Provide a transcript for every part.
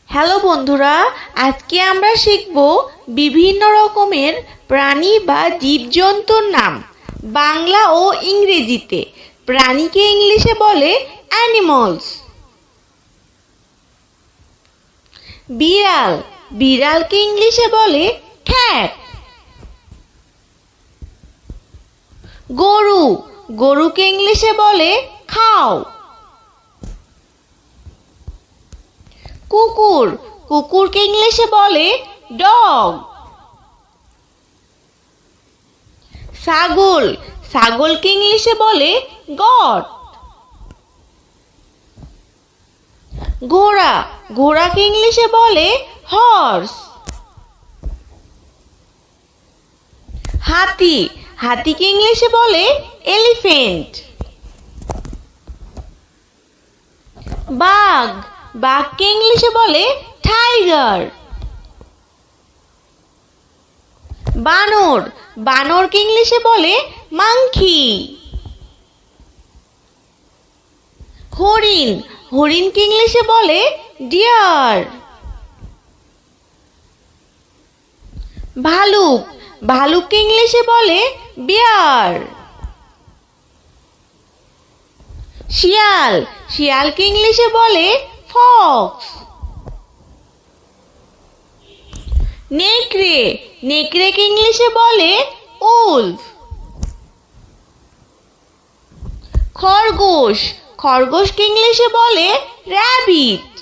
Hello বন্ধুরা, আজকে আমরা শিখব বিভিন্ন রকমের প্রাণী বা জীবজন্তুর নাম বাংলা ও ইংরেজিতে। প্রাণীকে ইংলিশে বলে অ্যানিমালস। বিড়াল, বিড়ালকে ইংলিশে বলে ক্যাট। গরু, গরুকে ইংলিশে বলে কাউ। কুকুর, কুকুরকে ইংলিশে বলে ডগ। ছাগল, ছাগলকে ইংলিশে বলে গট। ঘোড়া, ঘোড়াকে ইংলিশে বলে হর্স। হাতি, হাতিকে ইংলিশে বলে এলিফ্যান্ট। বাঘ, বাঘকে ইংলিশে বলে টাইগার। বানর, বানরকে ইংলিশে বলে মাংকি। হরিণ, হরিণকে ইংলিশে বলে ডিয়ার। ভালুক, ভালুককে ইংলিশে বলে বিয়ার। শিয়াল, শিয়ালকে ইংলিশে বলে ফক্স। নেকড়ে, নেকড়েকে ইংলিশে বলে উলফ। খরগোশ, খরগোশকে ইংলিশে বলে র্যাবিট।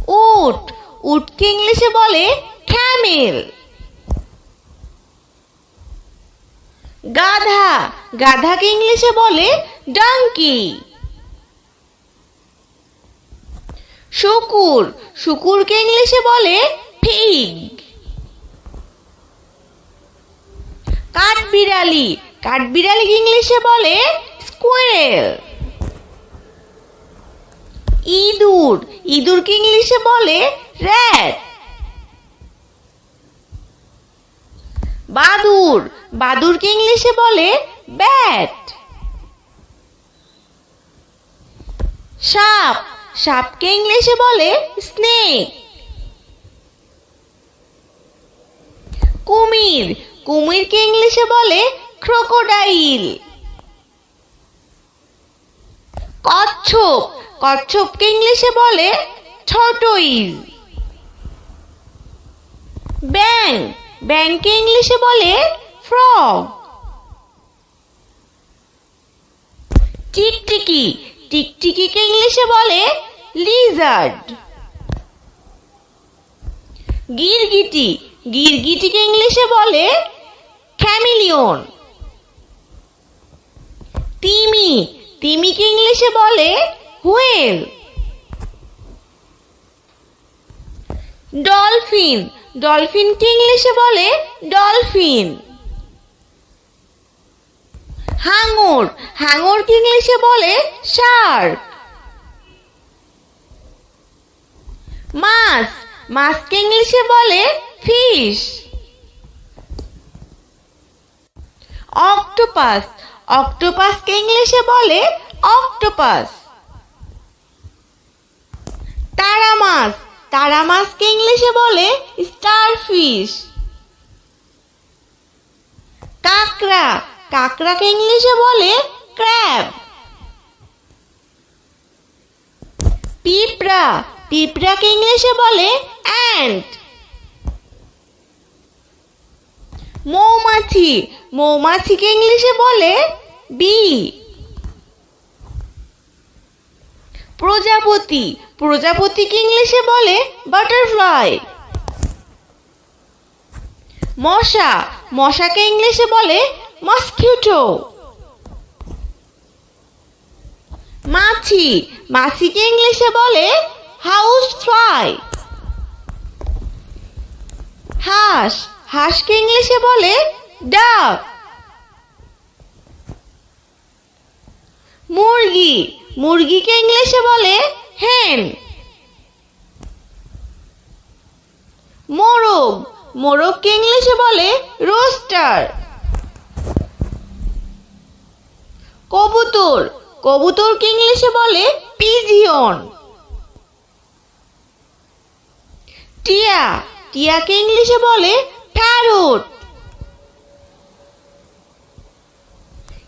উট, উটকে ইংলিশে বলে ক্যামেল। গাধা, গাধাকে ইংলিশে বলে ডাঙ্কি। শুকুর, শুকুরকে ইংলিশে বলে পিগ। কাঠবিড়ালি, কাঠবিড়ালিকে ইংলিশে বলে স্কুইরেল। ইঁদুর, ইঁদুরকে ইংলিশে বলে র্যাট। বাদুড়, বাদুড়কে ইংলিশে বলে ব্যাট। সাপ, সাপকে ইংলিশে বলে স্নেক। কুমির, কুমিরকে ইংলিশে বলে ক্রোকোডাইল। কচ্ছপ, কচ্ছপকে ইংলিশে বলে টর্টোইজ। ব্যাঙ, ব্যাঙকে ইংলিশে বলে ফ্রগ। টিকটিকি, টিকটিকিকে ইংলিশে বলে লিজার্ড। গিরগিটি, গিরগিটিকে ইংলিশে বলে খ্যামিলিয়ন। তিমি, তিমিকে ইংলিশে বলে হুয়েল। ডলফিন, ডলফিনকে ইংলিশে বলে ডলফিন। হাঙর, হাঙরকে ইংলিশে বলে শার্ক। মাছ, মাছকে ইংলিশে বলে ফিশ। অক্টোপাস, অক্টোপাসকে ইংলিশে বলে অক্টোপাস। তারা মাছ, তারা মাছকে ইংলিশে বলে স্টারফিশ। কাঁকড়া, কাঁকড়াকে ইংলিশে বলে ক্র্যাব। পিঁপড়া, পিঁপড়াকে ইংলিশে বলে অ্যান্ট। মৌমাছি, মৌমাছিকে ইংলিশে বলে বি। প্রজাপতি, প্রজাপতিকে ইংলিশে বলে বাটারফ্লাই। মশা, মশাকে ইংলিশে বলে মসকিউটো। মাছি, মাছিকে ইংলিশে বলে হাউস ফ্লাই। হাঁস, হাঁসকে ইংলিশে বলে ডাক। মুরগি, মুরগিকে ইংলিশে বলে হেন। মোরগ, মোরগকে ইংলিশে বলে রোস্টার। কবুতর, কবুতরকে ইংলিশে বলে পিজিয়ন। টিয়া, টিয়াকে ইংলিশে বলে প্যারট।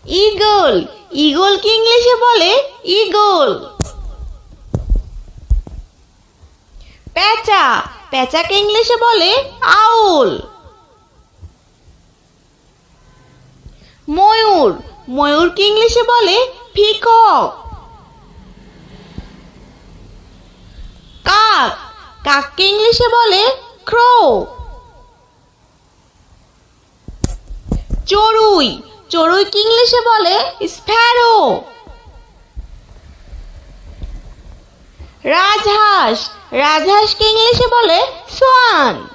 ঈগল, ঈগলকে ইংলিশে বলে ঈগল। পেঁচা, পেঁচাকে ইংলিশে বলে আউল। ময়ূর, ময়ূরকে ইংলিশে বলে পিকক। কাক, কাককে ইংলিশে বলে ক্রো। চড়ুই, চড়ুইকে ইংলিশে বলে স্প্যারো। রাজহাঁস, রাজহাঁসকে ইংলিশে বলে সোয়ান।